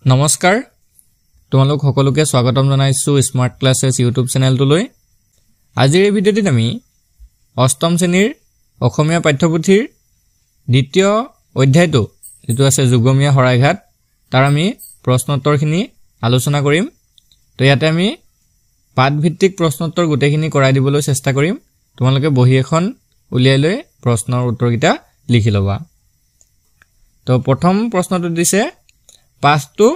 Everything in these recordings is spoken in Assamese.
নমস্কাৰ তোমালোক সকলোকে স্বাগতম জনাইছো স্মাৰ্ট ক্লাছেছ ইউটিউব চেনেলটোলৈ আজিৰ এই ভিডিঅ'টিত আমি অষ্টম শ্ৰেণীৰ অসমীয়া পাঠ্যপুথিৰ দ্বিতীয় অধ্যায়টো যেটো আছে যুগমীয়া হৰাইঘাট তাৰ আমি প্ৰশ্নোত্তৰখিনি আলোচনা কৰিম তো ইয়াতে আমি পাঠভিত্তিক প্ৰশ্নোত্তৰ গোটেইখিনি কৰাই দিবলৈ চেষ্টা কৰিম তোমালোকে বহি এখন উলিয়াই লৈ প্ৰশ্নৰ উত্তৰকিটা লিখি লবা তো প্ৰথম প্ৰশ্নটো দিছে পাঠটো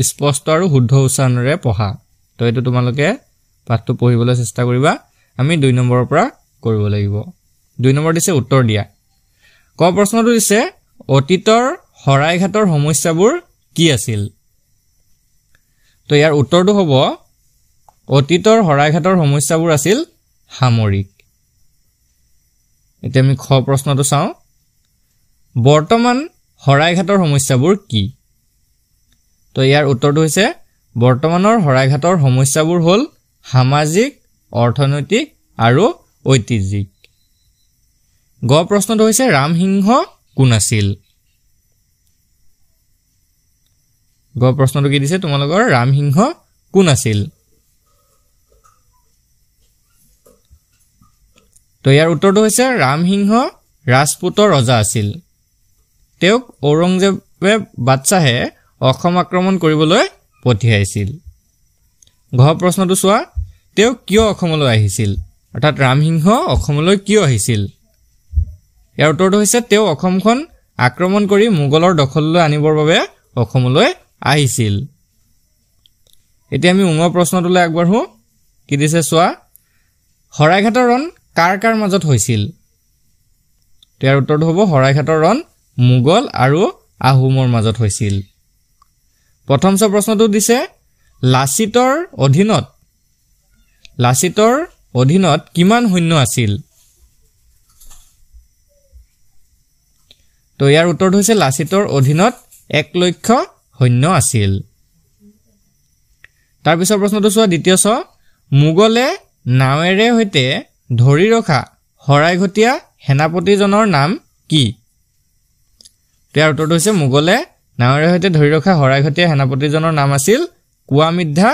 স্পষ্ট আৰু শুদ্ধ উচ্চাৰণৰে পঢ়া তো এটো তোমালোকে পাঠটো পঢ়িবলৈ চেষ্টা কৰিবা আমি 2 নম্বৰৰ পৰা কৰিব লাগিব 2 নম্বৰ দিছে উত্তৰ দিয়া ক প্ৰশ্নটো দিছে অতীতৰ হৰাইঘাটৰ সমস্যাবোৰ কি আছিল তো ইয়াৰ উত্তৰটো হ'ব অতীতৰ হৰাইঘাটৰ সমস্যাবোৰ আছিল সামৰিক এতিয়া আমি খ প্ৰশ্নটো চাও বৰ্তমান হৰাইঘাটৰ সমস্যাবোৰ কি তো ইয়াৰ উত্তৰটো হৈছে বৰ্তমানৰ হৰাইঘাটৰ সমস্যাবোৰ হ'ল সামাজিক অৰ্থনৈতিক আৰু ঐতিহ্যিক গ প্ৰশ্নটো হৈছে ৰামসিংহ কোন আছিল গ প্ৰশ্নটো কি দিছে তোমালোকৰ ৰামসিংহ কোন আছিল তো ইয়াৰ উত্তৰটো হৈছে ৰামসিংহ ৰাজপুতৰ ৰজা আছিল তেওঁক ঔৰংজেবে বাদশাহে অসম আক্ৰমণ কৰিবলৈ পঠিয়াইছিল ঘ প্ৰশ্নটো চোৱা তেওঁ কিয় অসমলৈ আহিছিল অৰ্থাৎ ৰামসিংহ অসমলৈ কিয় আহিছিল ইয়াৰ উত্তৰটো হৈছে তেওঁ অসমখন আক্ৰমণ কৰি মোগলৰ দখললৈ আনিবৰ বাবে অসমলৈ আহিছিল এতিয়া আমি উঙৰ প্ৰশ্নটোলৈ আগবাঢ়ো কি দিছে চোৱা হৰাইঘাটৰ ৰণ কাৰ কাৰ মাজত হৈছিল ইয়াৰ উত্তৰটো হ'ব হৰাইঘাটৰ ৰণ মোগল আৰু আহোমৰ মাজত হৈছিল প্ৰথম প্ৰশ্নটো দিছে লাচিতৰ অধীনত কিমান সৈন্য আছিল তো ইয়াৰ উত্তৰটো হৈছে লাচিতৰ অধীনত 1 লক্ষ সৈন্য আছিল তাৰ পিছৰ প্ৰশ্নটো চোৱা দ্বিতীয় মোগলে নাৱেৰে হৈতে ধৰি ৰখা হৰাইঘটীয়া সেনাপতিজনৰ নাম কি ইয়াৰ উত্তৰটো হৈছে মোগলে নাৱেৰে হৈতে ধৰি ৰখা হৰাইঘটীয়া সেনাপতিজনৰ নাম আছিল কুৱামিদ্ধা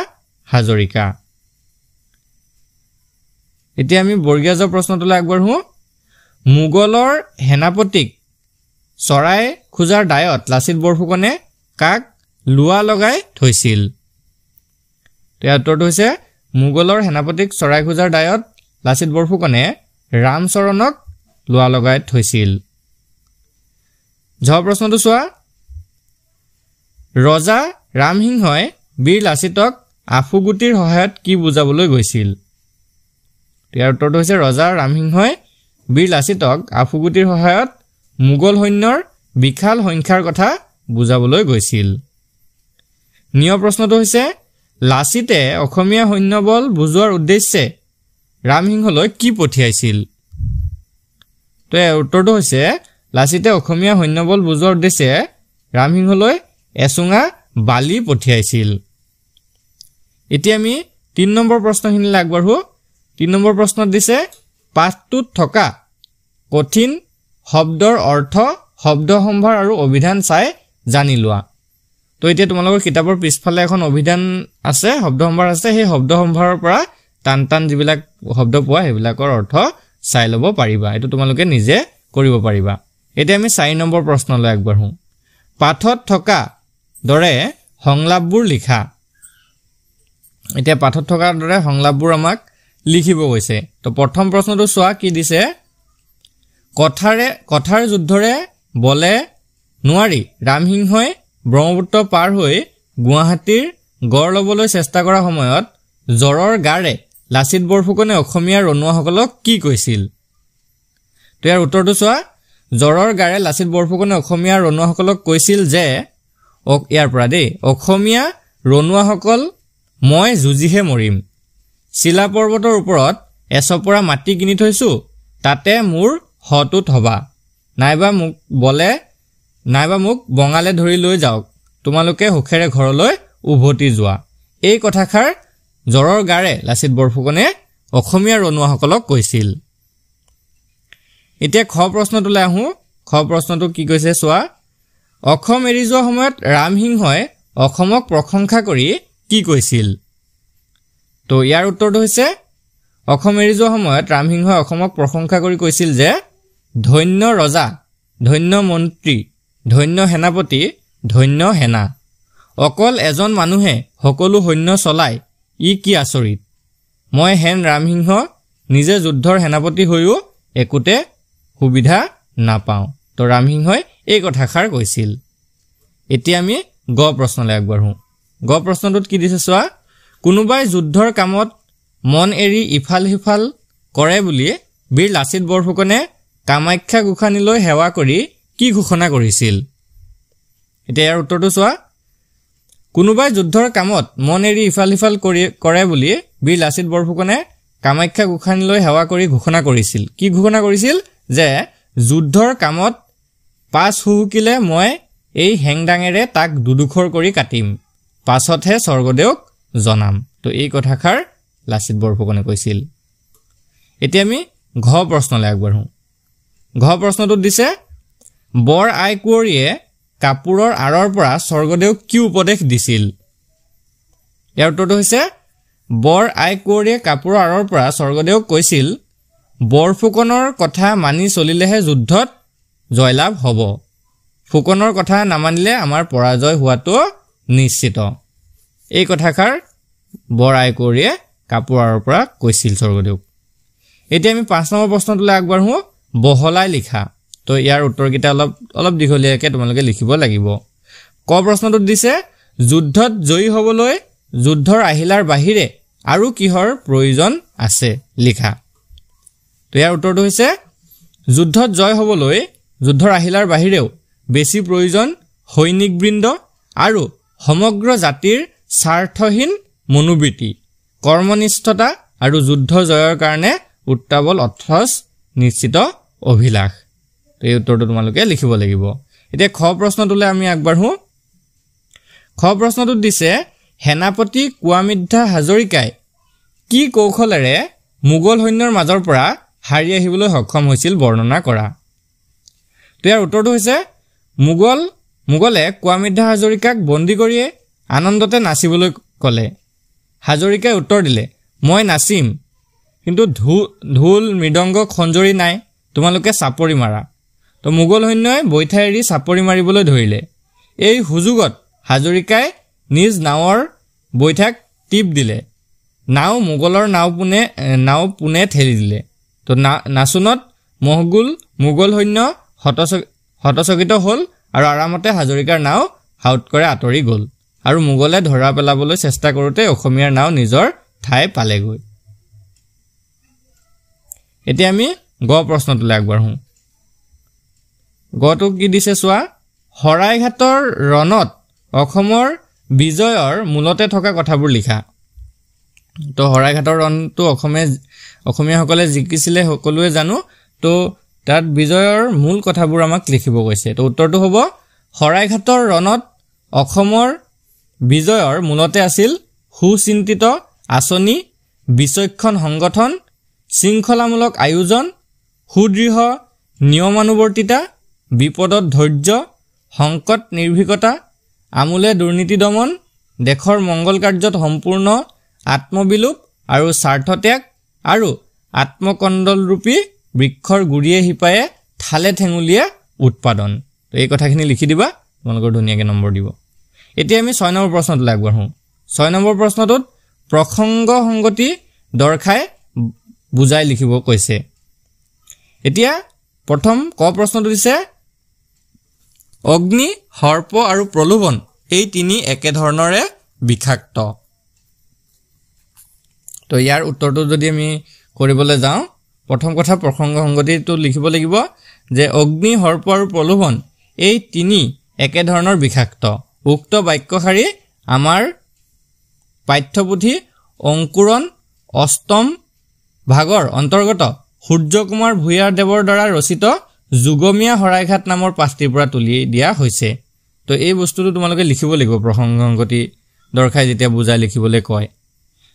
হাজৰিকা এতিয়া আমি বৰ্গীয় প্ৰশ্নটোলৈ আগবাঢ়ো মোগলৰ সেনাপতিক চৰাই খুজাৰ দায়ত লাচিত বৰফুকনে কাক লুৱা লগাই থৈছিল ইয়াৰ উত্তৰটো হৈছে মোগলৰ সেনাপতিক চৰাই খুজাৰ দায়ত লাচিত বৰফুকনে ৰামচৰণক লুৱা লগাই থৈছিল ঝ প্ৰশ্নটো চোৱা ৰজা ৰামসিংহই বীৰ লাচিতক আফুগুটিৰ সহায়ত কি বুজাবলৈ গৈছিল ইয়াৰ উত্তৰটো হৈছে ৰজা ৰামসিংহই বীৰ লাচিতক আফুগুটিৰ সহায়ত মোগল সৈন্যৰ বিশাল সংখ্যাৰ কথা বুজাবলৈ গৈছিল নিয় প্ৰশ্নটো হৈছে লাচিতে অসমীয়া সৈন্যবল বুজোৱাৰ উদ্দেশ্যে ৰামসিংহলৈ কি পঠিয়াইছিল তো ইয়াৰ উত্তৰটো হৈছে লাচিতে অসমীয়া সৈন্যবল বুজোৱাৰ উদ্দেশ্যে ৰামসিংহলৈ এচুঙা বালি পঠিয়াইছিল এতিয়া আমি 3 নম্বৰ প্ৰশ্নখিনিলৈ আগবাঢ়ো 3 নম্বৰ প্ৰশ্নত দিছে পাঠটোত থকা কঠিন শব্দৰ অৰ্থ শব্দ সম্ভাৰ আৰু অভিধান চাই জানি লোৱা তো এতিয়া তোমালোকৰ কিতাপৰ পিছফালে এখন অভিধান আছে শব্দ সম্ভাৰ আছে সেই শব্দ সম্ভাৰৰ পৰা টান যিবিলাক শব্দ পোৱা সেইবিলাকৰ অৰ্থ চাই ল'ব পাৰিবা এটো তোমালোকে নিজে কৰিব পাৰিবা এতিয়া আমি 4 নম্বৰ প্ৰশ্নলৈ আগবাঢ়ো পাঠত থকা দৰে সংলাপবোৰ লিখা এতিয়া পাঠত থকা দৰে সংলাপবোৰ আমাক লিখিব গৈছে তো প্ৰথম প্ৰশ্নটো চোৱা কি দিছে কথাৰ যুদ্ধৰে বলে নোৱাৰি ৰামসিংহই ব্ৰহ্মপুত্ৰ পাৰ হৈ গুৱাহাটীৰ গড় ল'বলৈ চেষ্টা কৰা সময়ত জ্বৰৰ গাৰে লাচিত বৰফুকনে অসমীয়া ৰনুৱাসকলক কি কৈছিল তো ইয়াৰ উত্তৰটো চোৱা জ্বৰৰ গাৰে লাচিত বৰফুকনে অসমীয়া ৰনুৱাসকলক কৈছিল যে ইয়াৰ পৰা দেই অসমীয়া ৰনুৱাসকল মই যুঁজিহে মৰিম চিলা পৰ্বতৰ ওপৰত এচপৰা মাটি কিনি থৈছো তাতে মোৰ হটো থবা নাইবা মোক বঙালে ধৰি লৈ যাওক তোমালোকে হুখেৰে ঘৰলৈ উভতি যোৱা এই কথাষাৰ জ্বৰৰ গাৰে লাচিত বৰফুকনে অসমীয়া ৰনুৱাসকলক কৈছিল এতিয়া খ প্ৰশ্নটোলৈ আহো খ প্ৰশ্নটো কি কৈছে চোৱা অসম এৰি যোৱা সময়ত ৰামসিংহই অসমক প্ৰশংসা কৰি কি কৈছিল তো ইয়াৰ উত্তৰটো হৈছে অসম এৰি যোৱা সময়ত ৰামসিংহই অসমক প্ৰশংসা কৰি কৈছিল যে ধন্য ৰজা ধন্য মন্ত্ৰী ধন্য সেনাপতি ধন্য সেনা অকল এজন মানুহে সকলো সৈন্য চলাই ই কি আচৰিত মই হেন ৰামসিংহ নিজে যুদ্ধৰ সেনাপতি হৈও একোতে সুবিধা নাপাওঁ তো ৰামসিংহই এই কথাষাৰ কৈছিল এতিয়া আমি গ প্ৰশ্নলৈ আগবাঢ়ো গ প্ৰশ্নটোত কি দিছে চোৱা কোনোবাই যুদ্ধৰ কামত মন এৰি ইফাল সিফাল কৰে বুলি বীৰ লাচিত বৰফুকনে কামাখ্যা গোসানীলৈ সেৱা কৰি কি ঘোষণা কৰিছিল এতিয়া ইয়াৰ উত্তৰটো চোৱা কোনোবাই যুদ্ধৰ কামত মন এৰি ইফাল সিফাল কৰে বুলি বীৰ লাচিত বৰফুকনে কামাখ্যা গোসানীলৈ সেৱা কৰি ঘোষণা কৰিছিল কি ঘোষণা কৰিছিল যে যুদ্ধৰ কামত পাছ হুহুকিলে মই এই হেংদাঙেৰে তাক দুডুখৰ কৰি কাটিম পাছতহে স্বৰ্গদেউক জনাম তো এই কথাষাৰ লাচিত বৰফুকনে কৈছিল এতিয়া আমি ঘ প্ৰশ্নলৈ আগবাঢ়ো ঘ প্ৰশ্নটোত দিছে বৰ আই কুঁৱৰীয়ে কাপোৰৰ আঁৰৰ পৰা স্বৰ্গদেউক কি উপদেশ দিছিল ইয়াৰ উত্তৰটো হৈছে বৰ আই কুঁৱৰীয়ে কাপোৰৰ আঁৰৰ পৰা স্বৰ্গদেউক কৈছিল বৰফুকনৰ কথা মানি চলিলেহে যুদ্ধত জয়লাভ হ'ব ফুকনৰ কথা নামানিলে আমাৰ পৰাজয় হোৱাটো নিশ্চিত এই কথাষাৰ বৰ আই কুঁৱৰীয়ে কাপোৰৰ আঁৰৰ পৰা কৈছিল স্বৰ্গদেউক এতিয়া আমি 5 নম্বৰ প্ৰশ্নটোলৈ আগবাঢ়ো বহলাই লিখা তো ইয়াৰ উত্তৰকেইটা অলপ দীঘলীয়াকৈ তোমালোকে লিখিব লাগিব ক প্ৰশ্নটোত দিছে যুদ্ধত জয়ী হ'বলৈ যুদ্ধৰ আহিলাৰ বাহিৰে আৰু কিহৰ প্ৰয়োজন আছে লিখা তো ইয়াৰ উত্তৰটো হৈছে যুদ্ধত জয় হ'বলৈ যুদ্ধৰ আহিলাৰ বাহিৰেও বেছি প্ৰয়োজন সৈনিকবৃন্দ আৰু সমগ্ৰ জাতিৰ স্বাৰ্থহীন মনোবৃত্তি কৰ্মনিষ্ঠতা আৰু যুদ্ধ জয়ৰ কাৰণে উত্তাবল অথচ নিশ্চিত অভিলাষ তো এই উত্তৰটো তোমালোকে লিখিব লাগিব এতিয়া খ প্ৰশ্নটোলৈ আমি আগবাঢ়ো খ প্ৰশ্নটোত দিছে সেনাপতি কুৱামিদ্ধা হাজৰিকাই কি কৌশলেৰে মোগল সৈন্যৰ মাজৰ পৰা হাৰি আহিবলৈ সক্ষম হৈছিল বৰ্ণনা কৰা তো ইয়াৰ উত্তৰটো হৈছে মোগলে কুৱামিদ্ধা হাজৰিকাক বন্দী কৰিয়ে আনন্দতে নাচিবলৈ ক'লে হাজৰিকাই উত্তৰ দিলে মই নাচিম কিন্তু ঢোল মৃদংগ খঞ্জৰি নাই তোমালোকে চাপৰি মাৰা তো মোগল সৈন্যই বৈঠা এৰি চাপৰি মাৰিবলৈ ধৰিলে এই সুযোগত হাজৰিকাই নিজ নাৱৰ বৈঠাক টিপ দিলে নাও মোগলৰ নাও পোনে ঠেলি দিলে তো নাচোনত মহগুল মোগল সৈন্য হতচকিত হ'ল আৰু আৰামতে হাজৰিকাৰ নাও হাউতকৰে আঁতৰি গ'ল আৰু মোগলে ধৰা পেলাবলৈ চেষ্টা কৰোঁতে অসমীয়াৰ নাও নিজৰ ঠাই পালেগৈ এতিয়া আমি গ প্ৰশ্নটোলৈ আগবাঢ়ো গটো কি দিছে চোৱা শৰাইঘাটৰ ৰণত অসমৰ বিজয়ৰ মূলতে থকা কথাবোৰ লিখা তো শৰাইঘাটৰ ৰণটো অসমীয়াসকলে জিকিছিলে সকলোৱে জানো তো তাত বিজয়ৰ মূল কথাবোৰ আমাক লিখিব কৈছে তো উত্তৰটো হ'ব শৰাইঘাটৰ ৰণত অসমৰ বিজয়ৰ মূলতে আছিল সুচিন্তিত আঁচনি বিচক্ষণ সংগঠন শৃংখলামূলক আয়োজন সুদৃঢ় নিয়মানুৱৰ্তিতা বিপদত ধৈৰ্য সংকট নিৰ্ভীকতা আমূলে দুৰ্নীতি দমন দেশৰ মংগল কাৰ্যত সম্পূৰ্ণ আত্মবিলোপ আৰু স্বাৰ্থত্যাগ আৰু আত্মকণ্ডলৰূপী বৃক্ষৰ গুৰিয়ে শিপায়ে ঠালে ঠেঙুলিয়ে উৎপাদন তো এই কথাখিনি লিখি দিবা তোমালোকৰ ধুনীয়াকৈ নম্বৰ দিব এতিয়া আমি 6 নম্বৰ প্ৰশ্নটোলৈ আগবাঢ়ো 6 নম্বৰ প্ৰশ্নটোত প্ৰসংগ সংগতি দৰ্শাই বুজাই লিখিব কৈছে এতিয়া প্ৰথম ক প্ৰশ্নটো দিছে অগ্নি সৰ্প আৰু প্ৰলোভন এই তিনি একে ধৰণৰে বিষাক্ত তো ইয়াৰ উত্তৰটো যদি আমি কৰিবলৈ যাওঁ প্ৰথম কথা প্ৰসংগ সংগতিটো লিখিব লাগিব যে অগ্নি সৰ্প আৰু প্ৰলোভন এই তিনি একে ধৰণৰ বিষাক্ত উক্ত বাক্যশাৰী আমাৰ পাঠ্যপুথি অংকুৰণ অষ্টম ভাগৰ অন্তৰ্গত সূৰ্যকুমাৰ ভূঞাৰ দেৱৰ দ্বাৰা ৰচিত যুগমীয়া শৰাইঘাট নামৰ পাঠটিৰ পৰা তুলি দিয়া হৈছে তো এই বস্তুটো তোমালোকে লিখিব লাগিব প্ৰসংগ সংগতি দৰ্শাই যেতিয়া বুজাই লিখিবলৈ কয়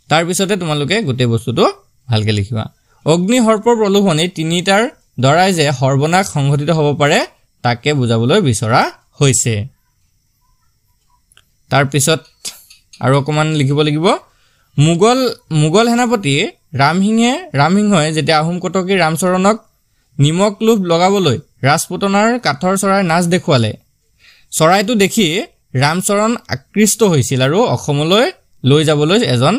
তাৰ পিছতে তোমালোকে গোটেই বস্তুটো ভালকে লিখিবা অগ্নি সৰ্প প্ৰলোভন এই তিনিটাৰ দ্বাৰাই যে সৰ্বনাশ সংঘটিত হ'ব পাৰে তাকে বুজাবলৈ বিচৰা হৈছে তাৰ পিছত আৰু অকমান লিখিব লাগিব মুগল সেনাপতি ৰামসিংহই যেতিয়া আহোম কটকী ৰামচৰণক নিমক লোভ লগাবলৈ ৰাজপুতনাৰ কাঠৰ চৰাই নাচ দেখুৱালে চৰাইটো দেখি ৰামচৰণ আকৃষ্ট হৈছিল আৰু অসমলৈ লৈ যাবলৈ এজন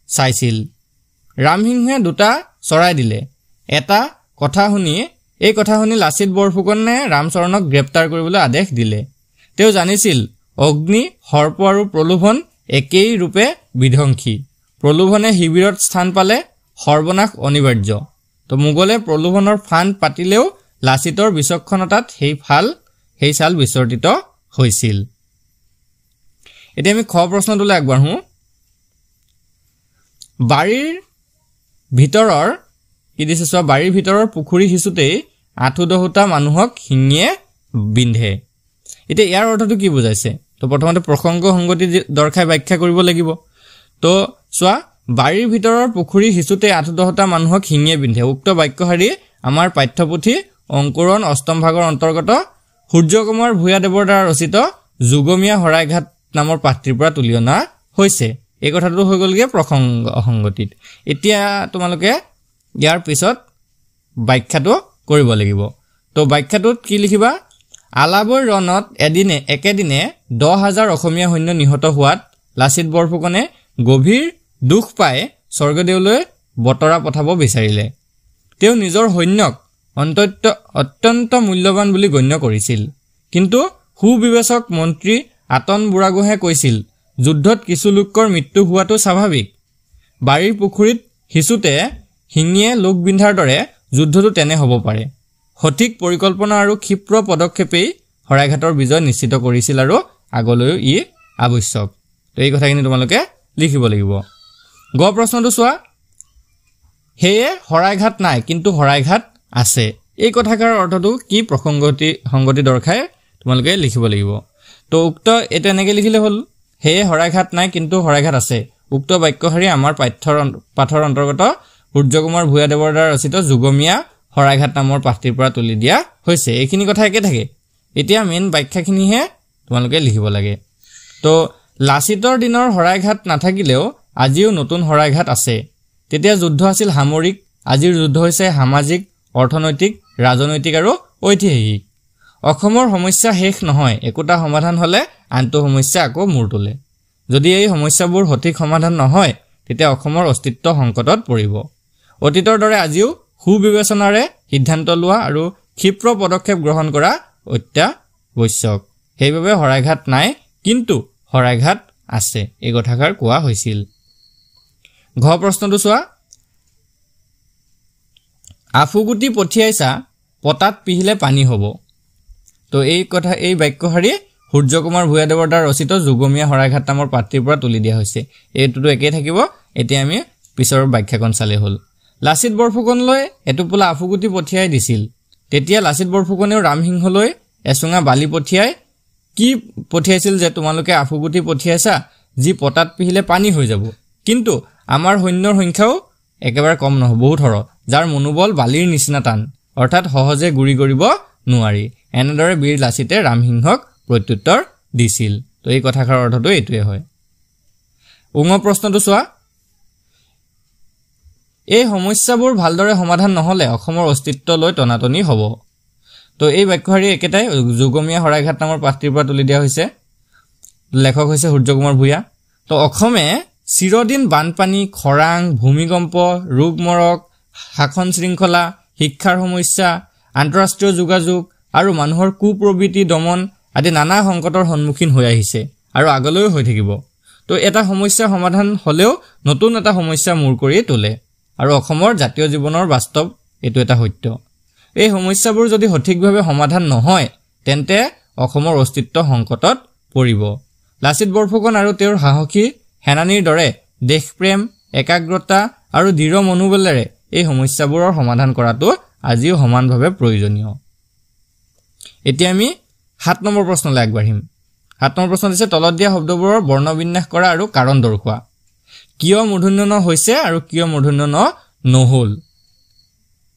চাইছিল ৰামসিংহে দুটা চৰাই দিলে এই কথা শুনি লাচিত বৰফুকনে ৰামচৰণক গ্ৰেপ্তাৰ কৰিবলৈ আদেশ দিলে তেওঁ জানিছিল অগ্নি সৰ্প আৰু প্ৰলোভন একেই ৰূপে বিধ্বংসী প্ৰলোভনে শিবিৰত স্থান পালে সৰ্বনাশ অনিবাৰ্য তো মুগলে প্ৰলোভনৰ ফান পাতিলেও লাচিতৰ বিচক্ষণতাত সেই চাল বিচৰ্তিত হৈছিল এতিয়া আমি খ প্ৰশ্নটোলৈ আগবাঢ়ো বাৰীৰ ভিতৰৰ পুখুৰী সিঁচোতেই আঁঠুদহোতা মানুহক শিঙিয়ে বিন্ধে এতিয়া ইয়াৰ অৰ্থটো কি বুজাইছে তো প্ৰথমতে প্ৰসংগ সংগতি দৰ্শাই ব্যাখ্যা কৰিব লাগিব তো চোৱা বাৰীৰ ভিতৰৰ পুখুৰী সিঁচোতেই আঁঠুদহোতা মানুহক শিঙিয়ে বিন্ধে উক্ত বাক্যশাৰী আমাৰ পাঠ্যপুথি অংকুৰণ অষ্টম ভাগৰ অন্তৰ্গত সূৰ্যকুমাৰ ভূঞা দেৱৰ দ্বাৰা ৰচিত যুগমীয়া শৰাইঘাট নামৰ পাঠটিৰ পৰা তুলি অনা হৈছে এই কথাটো হৈ গ'লগে প্ৰসংগ সংগতিত এতিয়া তোমালোকে ইয়াৰ পিছত ব্যাখ্যাটো কৰিব লাগিব তো ব্যাখ্যাটোত কি লিখিবা আলাবৈ ৰণত একেদিনে 10,000 অসমীয়া সৈন্য নিহত হোৱাত লাচিত বৰফুকনে গভীৰ দুখ পাই স্বৰ্গদেউলৈ বতৰা পঠাব বিচাৰিলে তেওঁ নিজৰ সৈন্যক অত্যন্ত মূল্যৱান বুলি গণ্য কৰিছিল কিন্তু সুবিবেচক মন্ত্ৰী আতন বুঢ়াগোহাঁয়ে কৈছিল যুদ্ধত কিছু লোকৰ মৃত্যু হোৱাটো স্বাভাৱিক বাৰীৰ পুখুৰীত সিঁচোতে শিঙিয়ে লোক বিন্ধাৰ দৰে যুদ্ধটো তেনে হ'ব পাৰে সঠিক পৰিকল্পনা আৰু ক্ষিপ্ৰ পদক্ষেপেই শৰাইঘাটৰ বিজয় নিশ্চিত কৰিছিল আৰু আগলৈও ই আৱশ্যক তো এই কথাখিনি তোমালোকে লিখিব লাগিব গ প্ৰশ্নটো চোৱা হেয়ে শৰাইঘাট নাই কিন্তু শৰাইঘাট আছে এই কথাকাৰ অৰ্থটো কি সংগতি দৰ্শাই তোমালোকে লিখিব লাগিব তো উক্ত এটা এনেকৈ লিখিলে হ'ল হেয়ে শৰাইঘাট নাই কিন্তু শৰাইঘাট আছে উক্ত বাক্যশাৰী আমাৰ পাঠৰ অন্তৰ্গত সূৰ্যকুমাৰ ভূঞা দেৱৰ দ্বাৰা ৰচিত যুগমীয়া শৰাইঘাট নামৰ পাঠটিৰ পৰা তুলি দিয়া হৈছে এইখিনি কথা একে থাকে এতিয়া মেইন ব্যাখ্যাখিনিহে তোমালোকে লিখিব লাগে তো লাচিতৰ দিনৰ শৰাইঘাট নাথাকিলেও আজিও নতুন শৰাইঘাট আছে তেতিয়া যুদ্ধ আছিল সামৰিক আজিৰ যুদ্ধ হৈছে সামাজিক অৰ্থনৈতিক ৰাজনৈতিক আৰু ঐতিহাসিক অসমৰ সমস্যা শেষ নহয় একোটা সমাধান হলে আনটো সমস্যা আকৌ মূৰ তোলে যদি এই সমস্যাবোৰ সঠিক সমাধান নহয় তেতিয়া অসমৰ অস্তিত্ব সংকটত পৰিব অতীতৰ দৰে আজিও সুবিবেচনাৰে সিদ্ধান্ত লোৱা আৰু ক্ষিপ্ৰ পদক্ষেপ গ্ৰহণ কৰা অত্যাৱশ্যক সেইবাবে শৰাইঘাট নাই কিন্তু শৰাইঘাট আছে এই কথাষাৰ কোৱা হৈছিল ঘ প্ৰশ্নটো চোৱা আফুগুটি পঠিয়াইছা পতাত পিহিলে পানী হ'ব তো এই বাক্যশাৰী সূৰ্যকুমাৰ ভূঞা দেৱৰ দ্বাৰা ৰচিত যুগমীয়া শৰাইঘাট নামৰ পাঠটিৰ পৰা তুলি দিয়া হৈছে এইটোতো একেই থাকিব এতিয়া আমি পিছৰ ব্যাখ্যাখন চালে হ'ল লাচিত বৰফুকনলৈ এটোপোলা আফুগুটি পঠিয়াই দিছিল তেতিয়া লাচিত বৰফুকনেও ৰামসিংহলৈ এচুঙা বালি পঠিয়াইছিল যে তোমালোকে আফুগুটি পঠিয়াইছা যি পতাত পিহিলে পানী হৈ যাব কিন্তু আমাৰ সৈন্যৰ সংখ্যাও একেবাৰে কম নহয় বহুত সৰহ যাৰ মনোবল বালিৰ নিচিনা টান অৰ্থাৎ সহজে গুৰি কৰিব নোৱাৰি এনেদৰে বীৰ লাচিতে ৰামসিংহক প্ৰত্যুত্তৰ দিছিল তো এই কথাষাৰ অৰ্থটো এইটোৱে হয় উঙ প্ৰশ্নটো চোৱা এই সমস্যাবোৰ ভালদৰে সমাধান নহলে অসমৰ অস্তিত্ব লৈ টনাটনি হ'ব তো এই বাক্যশাৰী একেটাই যুগমীয়া শৰাইঘাট নামৰ পাঠটিৰ পৰা তুলি দিয়া হৈছে লেখক হৈছে সূৰ্যকুমাৰ ভূঞা তো অসমে চিৰদিন বানপানী খৰাং ভূমিকম্প ৰোগ মৰক শাসন শৃংখলা শিক্ষাৰ সমস্যা আন্তঃৰাষ্ট্ৰীয় যোগাযোগ আৰু মানুহৰ কুপ্ৰবৃত্তি দমন আদি নানা সংকটৰ সন্মুখীন হৈ আহিছে আৰু আগলৈও হৈ থাকিব তো এটা সমস্যা সমাধান হলেও নতুন এটা সমস্যা মূৰ কৰি তোলে আৰু অসমৰ জাতীয় জীৱনৰ বাস্তৱ এইটো এটা সত্য এই সমস্যাবোৰ যদি সঠিকভাৱে সমাধান নহয় তেন্তে অসমৰ অস্তিত্ব সংকটত পৰিব লাচিত বৰফুকন আৰু তেওঁৰ সাহসী সেনানীৰ দৰে দেশপ্ৰেম একাগ্ৰতা আৰু দৃঢ় মনোবলেৰে এই সমস্যাবোৰৰ সমাধান কৰাটো আজিও সমানভাৱে প্ৰয়োজনীয় এতিয়া আমি 7 নম্বৰ প্ৰশ্নলৈ আগবাঢ়িম 7 নম্বৰ প্ৰশ্ন দিছে তলত দিয়া শব্দবোৰৰ বৰ্ণবিন্যাস কৰা আৰু কাৰণ দৰ্শোৱা কিয় মূৰ্ধন্য ন হৈছে আৰু কিয় মূৰ্ধন্য ন নহল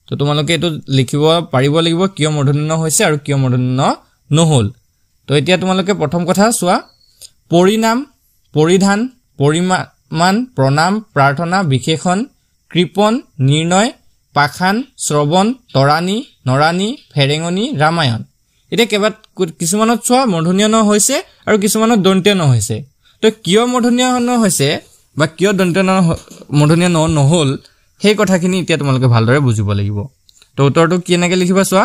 তো তোমালোকে এটো লিখিব পাৰিব লাগিব কিয় মূৰ্ধন্য হৈছে আৰু কিয় মূৰ্ধন্য নহল তো এতিয়া তোমালোকে প্ৰথম কথা চোৱা পৰিণাম, পৰিধান, পৰিমান, প্ৰণাম, প্ৰাৰ্থনা, বিশেষণ, কৃপণ, নিৰ্ণয়, পাখান, শ্ৰৱণ, তৰাণী, নৰাণী, ফেৰেঙনি, ৰামায়ণ। এতিয়া কিছুমানত চোৱা মূৰ্ধন্য ন হৈছে আৰু কিছুমানত দন্ত্য ন হৈছে। তো কিয় মূৰ্ধন্য ন হৈছে বা কিয় দন্ত্য ন মূৰ্ধন্য ন নহ'ল সেই কথাখিনি এতিয়া তোমালোকে ভালদৰে বুজিব লাগিব। তো উত্তৰটো কেনেকৈ লিখিবা চোৱা।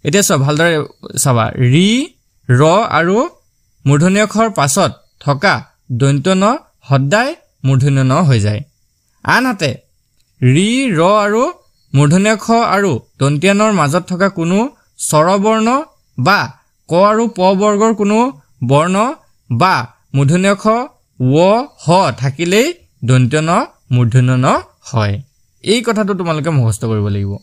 এতিয়া চোৱা ভালদৰে চাবা, ৰি, ৰ আৰু মূৰ্ধন্য খৰ পাছত থকা দন্ত্য ন সদায় মূৰ্ধন্য ন হৈ যায়। আনহাতে ৰি, ৰ আৰু মূৰ্ধন্য খ আৰু দন্ত্য নৰ মাজত থকা কোনো স্বৰবৰ্ণ বা ক আৰু প বৰ্গৰ কোনো বৰ্ণ বা মূৰ্ধন্য খ, ৱ, হ থাকিলেই দন্ত্য ন মূৰ্ধন্য ন হয়। এই কথাটো তোমালোকে মুখস্থ কৰিব লাগিব।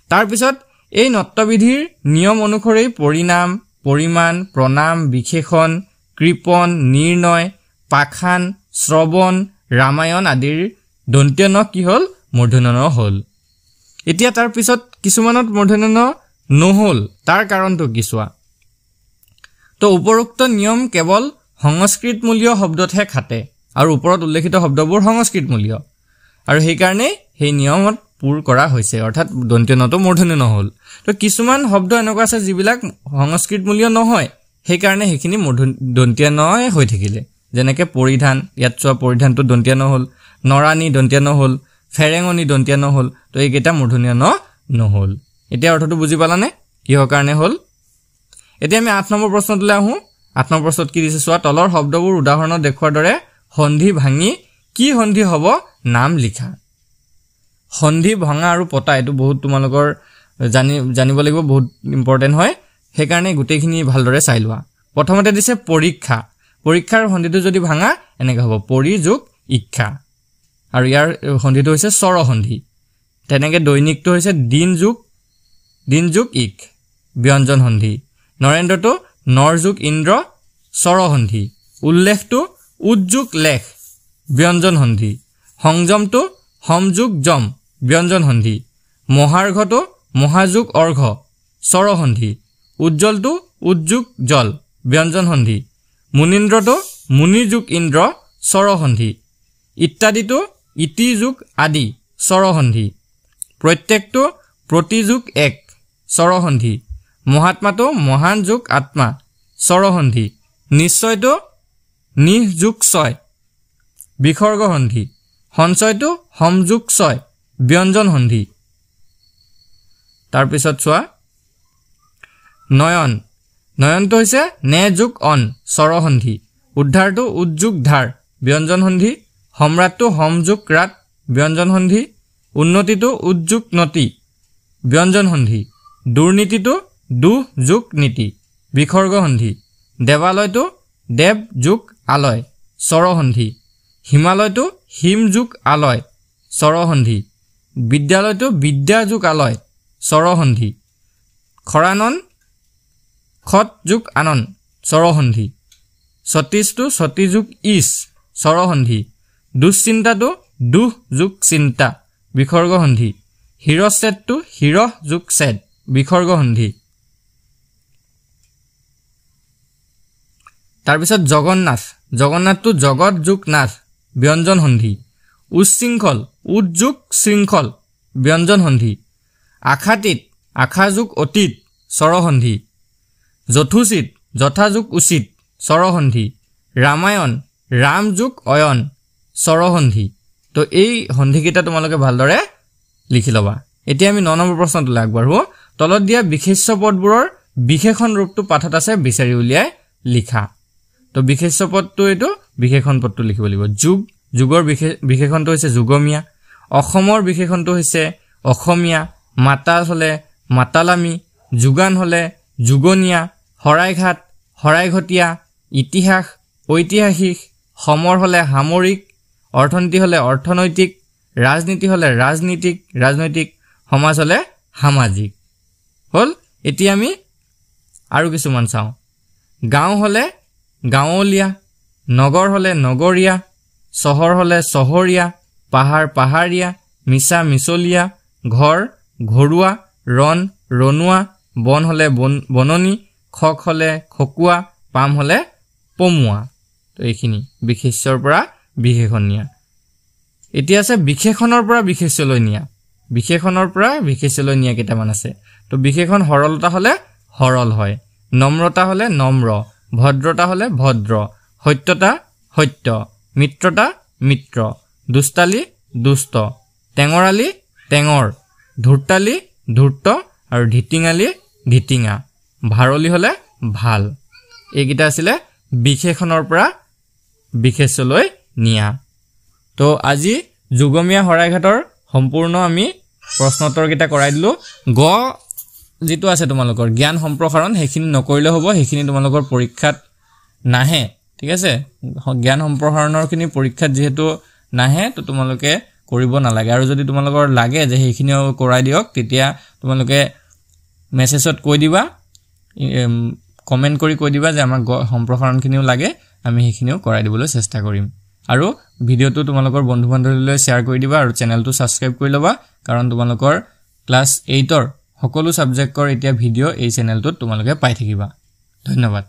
তাৰপিছত এই নট্যবিধিৰ নিয়ম অনুসৰি পৰিণাম, পৰিমাণ, প্ৰণাম, বিশেষণ, কৃপণ, নিৰ্ণয়, পাখান, শ্ৰৱণ, ৰামায়ণ আদিৰ দন্ত্য ন কি হ'ল? মূৰ্ধন্য ন হ'ল। এতিয়া তাৰ পিছত কিছুমানত মূৰ্ধন্য ন নহ'ল, তাৰ কাৰণটো কি চোৱা। তো উপৰোক্ত নিয়ম কেৱল সংস্কৃতমূলীয় শব্দতহে খাটে আৰু ওপৰত উল্লেখিত শব্দবোৰ সংস্কৃতমূলীয় আৰু সেইকাৰণে সেই নিয়মত পূৰ কৰা হৈছে, অৰ্থাৎ দন্ত্য নটো মূৰ্ধন্য নহ'ল। তো কিছুমান শব্দ এনেকুৱা আছে যিবিলাক সংস্কৃতমূলীয় নহয়, সেইকাৰণে সেইখিনি দন্ত্য নয়ে হৈ থাকিলে। যেনেকৈ পৰিধান, ইয়াত চোৱা পৰিধানটো দন্ত্য নহ'ল, নৰাণী দন্ত্য নহ'ল, ফেৰেঙনি দন্ত্য নহ'ল। তো এইকেইটা মূৰ্ধন্য ন নহ'ল। এতিয়া অৰ্থটো বুজি পালানে কিহৰ কাৰণে হ'ল? এতিয়া আমি 8 নম্বৰ প্ৰশ্নটোলৈ আহোঁ। 8 নম্বৰ প্ৰশ্নত কি দিছে চোৱা, তলৰ শব্দবোৰ উদাহৰণত দেখুৱাৰ দৰে সন্ধি ভাঙি কি সন্ধি হ'ব নাম লিখা। সন্ধি ভঙা আৰু পতা এইটো বহুত তোমালোকৰ জানিব লাগিব, বহুত ইম্পৰ্টেণ্ট হয়, সেইকাৰণে গোটেইখিনি ভালদৰে চাই লোৱা। প্ৰথমতে দিছে পৰীক্ষা। পৰীক্ষাৰ সন্ধিটো যদি ভাঙা এনেকৈ হ'ব পৰি যোগ ইক্ষা, আৰু ইয়াৰ সন্ধিটো হৈছে স্বৰসন্ধি। তেনেকৈ দৈনিকটো হৈছে দিন যোগ ইক, ব্যঞ্জন সন্ধি। নৰেন্দ্ৰটো নৰ যোগ ইন্দ্ৰ, স্বৰসন্ধি। উল্লেখটো উদ্যোগ লেখ, ব্যঞ্জন সন্ধি। সংযমটো সমযোগ যম, ব্যঞ্জন সন্ধি। মহাৰ্ঘটো মহাযোগ অৰ্ঘ, স্বৰসন্ধি। উজ্জ্বলটো উদ্যোগ জল, ব্যঞ্জন সন্ধি। মুনীন্দ্ৰটো মুনিযোগ ইন্দ্ৰ, স্বৰসন্ধি। ইত্যাদিটো ইতি যোগ আদি, স্বৰসন্ধি। প্ৰত্যেকটো প্ৰতিযোগ এক, স্বৰসন্ধি। মহাত্মাটো মহান যোগ আত্মা, স্বৰসন্ধি। নিশ্চয়টো নিহ যোগ ছয়, বিসৰ্গ সন্ধি। সঞ্চয়টো সমযোগ ছয়, ব্যঞ্জন সন্ধি। তাৰপিছত চোৱা নয়নটো হৈছে নে যোগ অন, স্বৰসন্ধি। উদ্ধাৰটো উদ্যোগ ধাৰ, ব্যঞ্জন সন্ধি। সম্ৰাটটো সমযোগ ৰাত, ব্যঞ্জন সন্ধি। উন্নতিটো উদ্যোগ নতি, ব্যঞ্জন সন্ধি। দুৰ্নীতিটো দুহ যোগ নীতি, বিসৰ্গ সন্ধি। দেৱালয়টো দেৱ যোগ আলয়, স্বৰসন্ধি। হিমালয়টো হিম যোগ আলয়, স্বৰসন্ধি। বিদ্যালয়টো বিদ্যা যোগ আলয়, স্বৰসন্ধি। খৰানন খত যোগ আনন, স্বৰসন্ধি। সতীশটো সতী যোগ ইছ, স্বৰসন্ধি। দুশ্চিন্তাটো দুহ যোগ চিন্তা, বিসৰ্গ সন্ধি। হিৰস্ছেদটো হিৰহ যোগ ছেদ, বিসৰ্গ সন্ধি। তাৰপিছত জগন্নাথটো জগত যোগ নাথ, ব্যঞ্জন সন্ধি। উচ্ছৃংখল উদ যোগ শৃংখল, ব্যঞ্জন সন্ধি। আশাতীত আশা যোগ অতীত, স্বৰসন্ধি। যথোচিত যথা যোগ উচিত, স্বৰসন্ধি। ৰামায়ণ ৰাম যোগ অয়ন, স্বৰসন্ধি। তো এই সন্ধিকেইটা তোমালোকে ভালদৰে লিখি ল'বা। এতিয়া আমি 9 নম্বৰ প্ৰশ্নটোলৈ আগবাঢ়ো। তলত দিয়া বিশেষ্য পদবোৰৰ বিশেষণ ৰূপটো পাঠত আছে, বিচাৰি উলিয়াই লিখা। তো বিশেষ্য পদটো এইটো, বিশেষণ পদটো লিখিব লাগিব। যুগৰ বিশেষণটো হৈছে যুগমীয়া। অসমৰ বিশেষণটো হৈছে অসমীয়া। মাতাল হ'লে মাতালামী, যোগান হ'লে যুগনীয়া। শৰাইঘাট শৰাইঘটীয়া। ইতিহাস ঐতিহাসিক। সমৰ হ'লে সামৰিক। অৰ্থনীতি হ'লে অৰ্থনৈতিক। ৰাজনীতি হ'লে ৰাজনৈতিক। সমাজ হ'লে সামাজিক। হ'ল। এতিয়া আমি আৰু কিছুমান চাওঁ। গাঁও হ'লে গাঁৱলীয়া। নগৰ হ'লে নগৰীয়া। চহৰ হ'লে চহৰীয়া। পাহাৰ পাহাৰীয়া। মিছা মিছলীয়া। ঘৰ ঘৰুৱা। ৰণ ৰণুৱা। বন হ'লে বননি। খক হ'লে খকুৱা। পাম হ'লে পমুৱা। তো এইখিনি বিশেষ্যৰ পৰা বিশেষণ নিয়া এতিয়া আছে বিশেষণৰ পৰা বিশেষ্যলৈ নিয়া বিশেষণৰ পৰা বিশেষ্যলৈ নিয়া কেইটামান আছে তো বিশেষণ সৰলতা হলে সৰল হয় নম্ৰতা হলে নম্ৰ ভদ্ৰতা হলে ভদ্ৰ সত্যতা সত্য মিত্ৰতা মিত্ৰ দুষ্টালি দুষ্ট টেঙৰালি টেঙৰ ধূৰ্তালি ধূৰ্ত আৰু ধিটিঙালি ধিটিঙা ভাৰলি হলে ভাল এইকেইটা আছিলে বিশেষণৰ পৰা বিশেষ্যলৈ নিয়া তো আজি যুগমীয়া হৰাইঘাটৰ সম্পূৰ্ণ আমি প্ৰশ্নোত্তৰ কেইটা কৰাই দিলো গ যেটো আছে তোমালোকৰ জ্ঞান সম্প্ৰসাৰণ হেখিনি নকৰিলে হ'ব হেখিনি তোমালোকৰ পৰীক্ষাত নাহে ঠিক আছে জ্ঞান সম্প্ৰসাৰণৰ খিনি পৰীক্ষাত যেহেতু নাহে তো তোমালোকে কৰিব নালাগে আৰু যদি তোমালোকৰ লাগে যে হেখিনিও কৰাই দিয়ক তেতিয়া তোমালোকে মেছেজত কৈ দিবা কমেন্ট কৰি কৈ দিবা যে আমাৰ সম্প্ৰসাৰণ খিনিও লাগে আমি হেখিনিও কৰাই দিবলৈ চেষ্টা কৰিম আৰু ভিডিওটো তোমালোকৰ বন্ধু বান্ধৱীলৈ শেয়াৰ কৰি দিবা আৰু চেনেলটো সাবস্ক্ৰাইব কৰি লবা কাৰণ তোমালোকৰ ক্লাস 8 ৰ সকলো সাবজেক্টৰ এতিয়া ভিডিও এই চেনেলটোত তোমালোকে পাই থাকিবা ধন্যবাদ